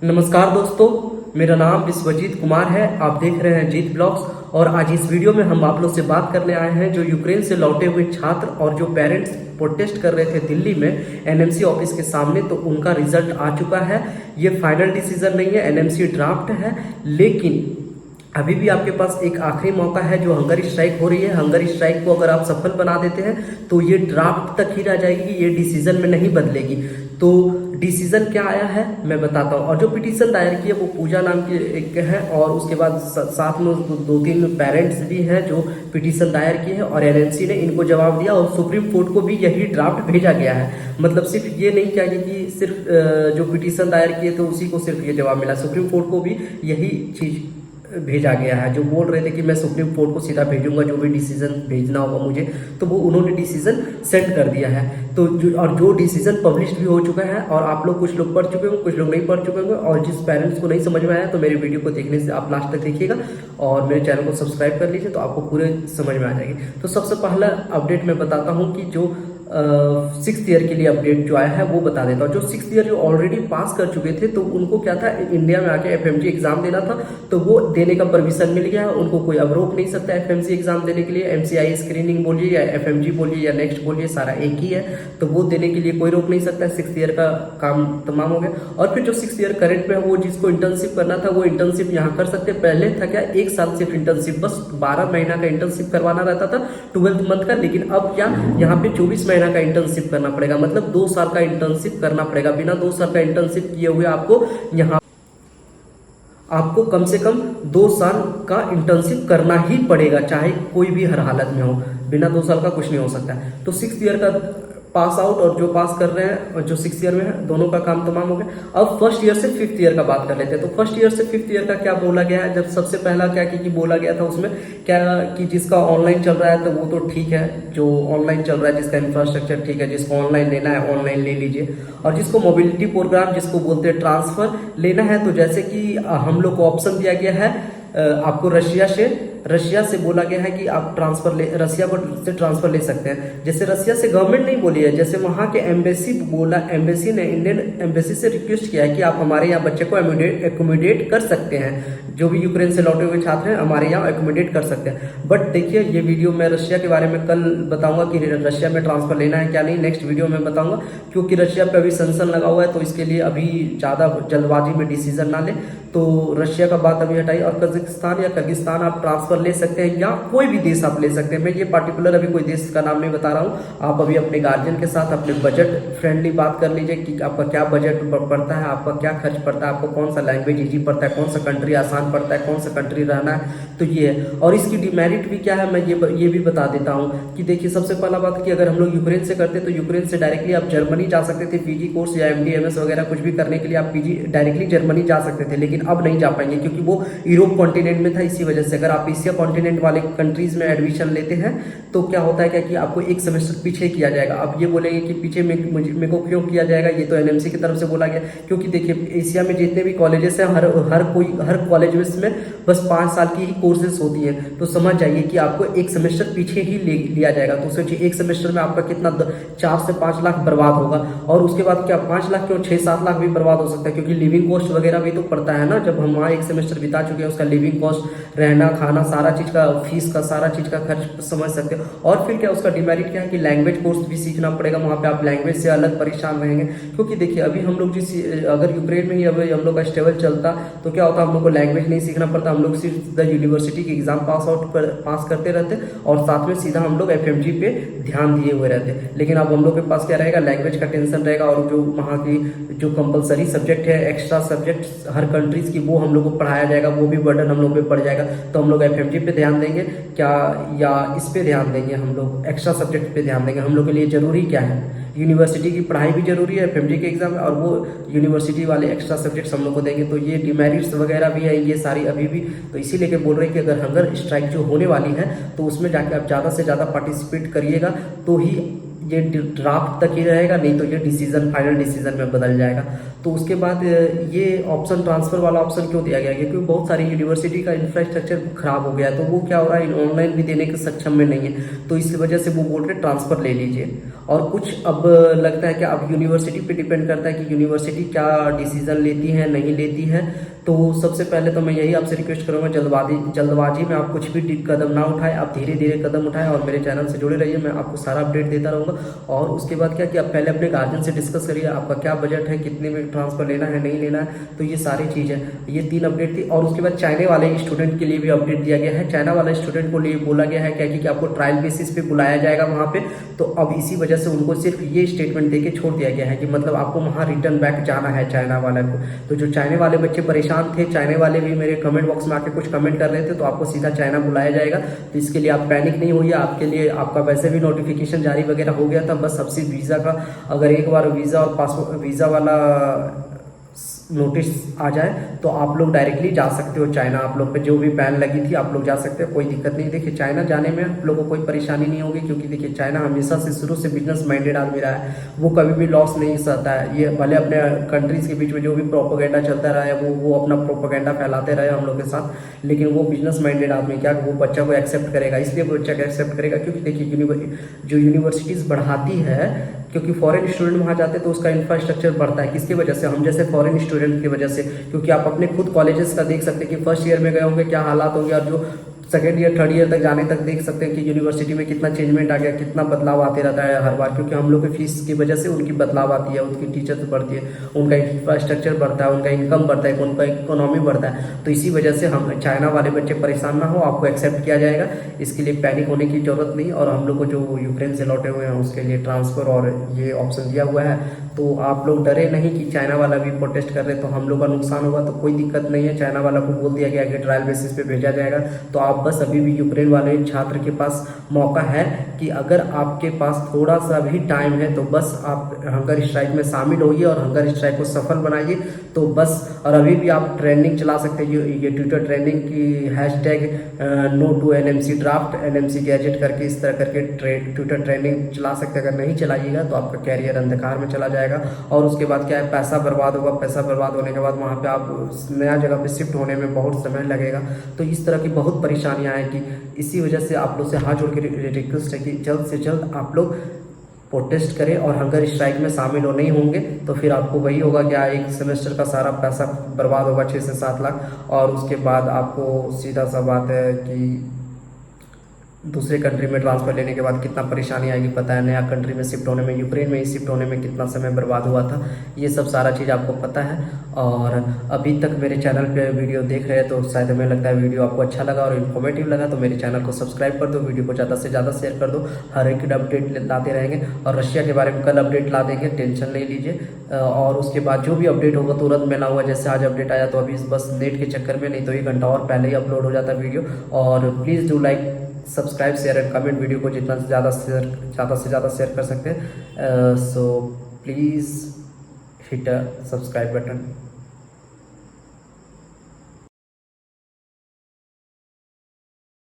नमस्कार दोस्तों, मेरा नाम विश्वजीत कुमार है। आप देख रहे हैं जीत ब्लॉग्स। और आज इस वीडियो में हम आप लोग से बात करने आए हैं जो यूक्रेन से लौटे हुए छात्र और जो पेरेंट्स प्रोटेस्ट कर रहे थे दिल्ली में एनएमसी ऑफिस के सामने, तो उनका रिजल्ट आ चुका है। ये फाइनल डिसीजन नहीं है, एनएमसी ड्राफ्ट है, लेकिन अभी भी आपके पास एक आखिरी मौका है। जो हंगर स्ट्राइक हो रही है, हंगर स्ट्राइक को अगर आप सफल बना देते हैं तो ये ड्राफ्ट तक ही रह जाएगी, ये डिसीजन में नहीं बदलेगी। तो डिसीजन क्या आया है मैं बताता हूँ। और जो पिटीशन दायर की है वो पूजा नाम की एक है, और उसके बाद साथ में दो तीन पेरेंट्स भी हैं जो पिटीशन दायर किए हैं, और एनएमसी ने इनको जवाब दिया और सुप्रीम कोर्ट को भी यही ड्राफ्ट भेजा गया है। मतलब सिर्फ ये नहीं क्या कि सिर्फ जो पिटीशन दायर किए थे उसी को सिर्फ ये जवाब मिला, सुप्रीम कोर्ट को भी यही चीज भेजा गया है। जो बोल रहे थे कि मैं सुप्रीम कोर्ट को सीधा भेजूंगा जो भी डिसीजन भेजना होगा मुझे, तो वो उन्होंने डिसीजन सेंड कर दिया है। तो जो डिसीजन पब्लिश भी हो चुका है, और आप लोग कुछ लोग पढ़ चुके होंगे, कुछ लोग नहीं पढ़ चुके होंगे। और जिस पेरेंट्स को नहीं समझ में आया तो मेरे वीडियो को देखने से आप लास्ट तक देखिएगा और मेरे चैनल को सब्सक्राइब कर लीजिए, तो आपको पूरे समझ में आ जाएगी। तो सबसे पहला अपडेट मैं बताता हूँ कि जो 6th ईयर के लिए अपडेट जो आया है वो बता देता हूँ। जो 6th ईयर जो ऑलरेडी पास कर चुके थे, तो उनको क्या था, इंडिया में आके एफएमजी एग्जाम देना था, तो वो देने का परमिशन मिल गया है। उनको कोई अब रोक नहीं सकता एफएमजी एग्जाम देने के लिए। एमसीआई स्क्रीनिंग बोलिए या एफएमजी बोलिए या नेक्स्ट बोलिए, सारा एक ही है, तो वो देने के लिए कोई रोक नहीं सकता। 6th ईयर का काम तमाम हो गया। और फिर जो 6th ईयर करंट में है, वो जिसको इंटर्नशिप करना था वो इंटर्नशिप यहाँ कर सकते। पहले था क्या, 1 साल सिर्फ इंटर्नशिप, बस 12 महीना का इंटर्नशिप करवाना रहता था 12th मंथ का, लेकिन अब क्या, यहाँ पे 24 महीना का इंटर्नशिप करना पड़ेगा। मतलब 2 साल का इंटर्नशिप करना पड़ेगा। बिना 2 साल का इंटर्नशिप किए हुए आपको कम से कम 2 साल का इंटर्नशिप करना ही पड़ेगा, चाहे कोई भी हर हालत में हो। बिना 2 साल का कुछ नहीं हो सकता। तो 6th ईयर का पास आउट और जो पास कर रहे हैं और जो 6th ईयर में है, दोनों का काम तमाम हो गया। अब 1st ईयर से 5th ईयर का बात कर लेते हैं। तो 1st ईयर से 5th ईयर का क्या बोला गया है। जब सबसे पहला क्या कि बोला गया था उसमें क्या कि जिसका ऑनलाइन चल रहा है तो वो तो ठीक है, जो ऑनलाइन चल रहा है जिसका इंफ्रास्ट्रक्चर ठीक है, जिसको ऑनलाइन लेना है ऑनलाइन ले लीजिए। और जिसको मोबिलिटी प्रोग्राम जिसको बोलते हैं ट्रांसफर लेना है, तो जैसे कि हम लोग को ऑप्शन दिया गया है, आपको रशिया से बोला गया है कि आप रशिया से ट्रांसफर ले सकते हैं। जैसे रशिया से गवर्नमेंट नहीं बोली है, जैसे वहाँ के एम्बेसी बोला, एम्बेसी ने इंडियन एम्बेसी से रिक्वेस्ट किया है कि आप हमारे यहाँ बच्चे को एकोमोडेट कर सकते हैं। जो भी यूक्रेन से लौटे हुए छात्र हैं हमारे यहाँ एकोमोडेट कर सकते हैं। बट देखिए, ये वीडियो मैं रशिया के बारे में कल बताऊंगा कि रशिया में ट्रांसफर लेना है क्या नहीं, नेक्स्ट वीडियो में बताऊंगा, क्योंकि रशिया पे अभी सैंक्शन लगा हुआ है, तो इसके लिए अभी ज़्यादा जल्दबाजी में डिसीजन ना ले। तो रशिया का बात अभी हटाई, और कजाकिस्तान या किर्गिस्तान आप ट्रांसफर ले सकते हैं, या कोई भी देश आप ले सकते हैं। मैं ये पार्टिकुलर अभी कोई देश का नाम नहीं बता रहा हूँ। आप अभी अपने गार्जियन के साथ अपने बजट फ्रेंडली बात कर लीजिए कि आपका क्या बजट पड़ता है, आपका क्या खर्च पड़ता है, आपको कौन सा लैंग्वेज ईजी पड़ता है, कौन सा कंट्री आसान पड़ता है, कौन सा कंट्री रहना है, तो ये है। और इसकी डिमेरिट भी क्या है मैं ये भी बता देता हूँ कि देखिए, सबसे पहला बात कि अगर हम लोग यूक्रेन से करते तो यूक्रेन से डायरेक्टली आप जर्मनी जा सकते थे पीजी कोर्स या एमडी/एमएस वगैरह कुछ भी करने के लिए। आप पीजी डायरेक्टली जर्मनी जा सकते थे, लेकिन अब नहीं जा पाएंगे क्योंकि वो यूरोप कॉन्टिनेंट में था। इसी वजह से अगर आप एशिया कॉन्टिनेंट वाले कंट्रीज में एडमिशन लेते हैं तो क्या होता है क्या कि आपको 1 सेमेस्टर पीछे किया जाएगा। अब ये बोलेंगे कि पीछे मेरे को क्यों किया जाएगा, ये तो एनएमसी की तरफ से बोला गया। क्योंकि देखिए, एशिया में जितने भी कॉलेजेस हैं हर कॉलेज में बस 5 साल की ही कोर्सेज होती हैं। तो समझ जाइए कि आपको 1 सेमेस्टर पीछे ही लिया जाएगा। तो सोचिए 1 सेमेस्टर में आपका कितना 4 से 5 लाख बर्बाद होगा। और उसके बाद क्या 5 लाख क्यों 6-7 लाख भी बर्बाद हो सकता है, क्योंकि लिविंग कॉस्ट वगैरह भी तो पड़ता है ना। जब हम वहाँ 1 सेमेस्टर बिता चुके हैं, उसका लिविंग कॉस्ट, रहना खाना, सारा चीज़ का फीस का सारा चीज़ का खर्च समझ सकते हो। और फिर क्या उसका डिमेरिट क्या है कि लैंग्वेज कोर्स भी सीखना पड़ेगा। वहाँ पे आप लैंग्वेज से अलग परेशान रहेंगे, क्योंकि देखिए अभी हम लोग अगर यूक्रेन में ही अभी हम लोग का स्टेबल चलता तो क्या होता, हम लोग को लैंग्वेज नहीं सीखना पड़ता। हम लोग सिर्फ यूनिवर्सिटी की एग्जाम पास करते रहते और साथ में सीधा हम लोग एफएमजी पे ध्यान दिए हुए रहते। लेकिन अब हम लोग के पास क्या रहेगा, लैंग्वेज का टेंशन रहेगा, और जो वहाँ की जो कंपलसरी सब्जेक्ट है, एक्स्ट्रा सब्जेक्ट हर कंट्रीज की, वो हम लोग को पढ़ाया जाएगा, वो भी बर्डन हम लोग पे पड़ जाएगा। तो हम लोग एफएमजी पे ध्यान देंगे क्या, या इस पे ध्यान देंगे, हम लोग एक्स्ट्रा सब्जेक्ट पे ध्यान देंगे। हम लोग के लिए जरूरी क्या है, यूनिवर्सिटी की पढ़ाई भी जरूरी है, एफएमजी के एग्जाम, और वो यूनिवर्सिटी वाले एक्स्ट्रा सब्जेक्ट्स हम लोग को देंगे। तो ये डिमेरिट्स वगैरह भी है, ये सारी अभी भी। तो इसी लेके बोल रहे हैं कि अगर हंगर स्ट्राइक जो होने वाली है तो उसमें जाके आप ज़्यादा से ज़्यादा पार्टिसिपेट करिएगा, तो ही ये ड्राफ्ट तक ही रहेगा, नहीं तो ये डिसीजन फाइनल डिसीजन में बदल जाएगा। तो उसके बाद ये ऑप्शन ट्रांसफ़र वाला ऑप्शन क्यों दिया गया, क्योंकि बहुत सारी यूनिवर्सिटी का इंफ्रास्ट्रक्चर खराब हो गया है, तो वो क्या हो रहा है ऑनलाइन भी देने के सक्षम में नहीं है, तो इस वजह से वो बोल रहे ट्रांसफ़र ले लीजिए। और कुछ अब लगता है कि अब यूनिवर्सिटी पे डिपेंड करता है कि यूनिवर्सिटी क्या डिसीज़न लेती है नहीं लेती है। तो सबसे पहले तो मैं यही आपसे रिक्वेस्ट करूँगा, जल्दबाजी में आप कुछ भी कदम ना उठाएं, आप धीरे धीरे कदम उठाएं और मेरे चैनल से जुड़े रहिए, मैं आपको सारा अपडेट देता रहूँगा। और उसके बाद क्या कि आप पहले अपने गार्जियन से डिस्कस करिए, आपका क्या बजट है, कितने में ट्रांसफ़र लेना है नहीं लेना है, तो ये सारी चीज़ें, ये 3 अपडेट थी। और उसके बाद चाइना वाले स्टूडेंट के लिए भी अपडेट दिया गया है। चाइना वाले स्टूडेंट को लिए बोला गया है क्या कि आपको ट्रायल बेसिस पे बुलाया जाएगा वहाँ पे, तो अब इसी वजह से उनको सिर्फ ये स्टेटमेंट दे के छोड़ दिया गया है कि मतलब आपको वहाँ रिटर्न बैक जाना है चाइना वाले को। तो जो चाइना वाले बच्चे परेशान थे, चाइना वाले भी मेरे कमेंट बॉक्स में आके कुछ कमेंट कर रहे थे, तो आपको सीधा चाइना बुलाया जाएगा। तो इसके लिए आप पैनिक नहीं होइए, आपके लिए आपका वैसे भी नोटिफिकेशन जारी वगैरह हो गया था, बस अब सिर्फ वीज़ा का, अगर एक बार वीज़ा और पासपोर्ट वीज़ा वाला नोटिस आ जाए तो आप लोग डायरेक्टली जा सकते हो चाइना। आप लोग पे जो भी बैन लगी थी आप लोग जा सकते हो, कोई दिक्कत नहीं। देखिए चाइना जाने में आप लोगों को कोई परेशानी नहीं होगी, क्योंकि देखिए चाइना हमेशा से शुरू से बिजनेस माइंडेड आदमी रहा है, वो कभी भी लॉस नहीं सहता है। ये भले अपने कंट्रीज के बीच में जो भी प्रोपोगेंडा चलता रहा है वो अपना प्रोपोगेंडा फैलाते रहे हम लोग के साथ, लेकिन वो बिजनेस माइंडेड आदमी क्या वो बच्चा को एक्सेप्ट करेगा, इसलिए वो बच्चा को एक्सेप्ट करेगा क्योंकि देखिए जो यूनिवर्सिटीज़ बढ़ाती है, क्योंकि फॉरेन स्टूडेंट वहाँ जाते हैं तो उसका इंफ्रास्ट्रक्चर बढ़ता है। किसकी वजह से? हम जैसे फॉरेन स्टूडेंट की वजह से, क्योंकि आप अपने खुद कॉलेजेस का देख सकते हैं कि फर्स्ट ईयर में गए होंगे क्या हालात होंगे, और जो सेकेंड ईयर थर्ड ईयर तक जाने तक देख सकते हैं कि यूनिवर्सिटी में कितना चेंजमेंट आ गया, कितना बदलाव आते रहता है हर बार, क्योंकि हम लोग की फीस की वजह से उनकी बदलाव आती है, उनकी टीचर्स बढ़ती है, उनका इंफ्रास्ट्रक्चर बढ़ता है, उनका इनकम बढ़ता है, उनका इकोनॉमी बढ़ता है। तो इसी वजह से हम चाइना वाले बच्चे परेशान ना हो, आपको एक्सेप्ट किया जाएगा, इसके लिए पैनिक होने की जरूरत नहीं। और हम लोग को जो यूक्रेन से लौटे हुए हैं उसके लिए ट्रांसफ़र और ये ऑप्शन दिया हुआ है, तो आप लोग डरे नहीं कि चाइना वाला भी प्रोटेस्ट कर रहे तो हम लोग का नुकसान होगा, तो कोई दिक्कत नहीं है। चाइना वाला को बोल दिया गया कि ट्रायल बेसिस पे भेजा जाएगा, तो आप बस अभी भी यूक्रेन वाले छात्र के पास मौका है कि अगर आपके पास थोड़ा सा भी टाइम है तो बस आप हंगर स्ट्राइक में शामिल होइए और हंगर स्ट्राइक को सफल बनाइए, तो बस। और अभी भी आप ट्रेंडिंग चला सकते हैं, ये ट्विटर ट्रेंडिंग की hashtag no to NMC draft, NMC gazette करके इस तरह करके ट्विटर ट्रेंडिंग चला सकते हैं। अगर नहीं चलाइएगा तो आपका कैरियर अंधकार में चला जाएगा, और उसके बाद क्या है, पैसा बर्बाद होगा। पैसा बर्बाद होने के बाद वहाँ पे आप नया जगह पे शिफ्ट होने में बहुत समय लगेगा, तो इस तरह की बहुत परेशानियाँ आएंगी। इसी वजह से आप लोग से हाथ जोड़ के रिक्वेस्ट है कि जल्द से जल्द आप लोग प्रोटेस्ट करें और हंगर स्ट्राइक में शामिल हो। नहीं होंगे तो फिर आपको वही होगा क्या, एक सेमेस्टर का सारा पैसा बर्बाद होगा 6 से 7 लाख, और उसके बाद आपको सीधा सा बात है कि दूसरे कंट्री में ट्रांसफ़र लेने के बाद कितना परेशानी आएगी पता है। नया कंट्री में शिफ्ट होने में, यूक्रेन में ही शिफ्ट होने में कितना समय बर्बाद हुआ था, ये सब सारा चीज़ आपको पता है। और अभी तक मेरे चैनल पे वीडियो देख रहे हैं तो शायद हमें लगता है वीडियो आपको अच्छा लगा और इन्फॉर्मेटिव लगा, तो मेरे चैनल को सब्सक्राइब कर दो, वीडियो को ज़्यादा से ज़्यादा शेयर कर दो। हर एक अपडेट लाते रहेंगे, और रशिया के बारे में कल अपडेट ला देंगे, टेंशन नहीं लीजिए। और उसके बाद जो भी अपडेट होगा तुरंत मिला हुआ, जैसे आज अपडेट आया तो अभी बस नेट के चक्कर में, नहीं तो 1 घंटा और पहले ही अपलोड हो जाता वीडियो। और please do like, subscribe, share and comment, video को जितना ज़्यादा से ज़्यादा शेयर कर सकते हैं। So please hit a subscribe button.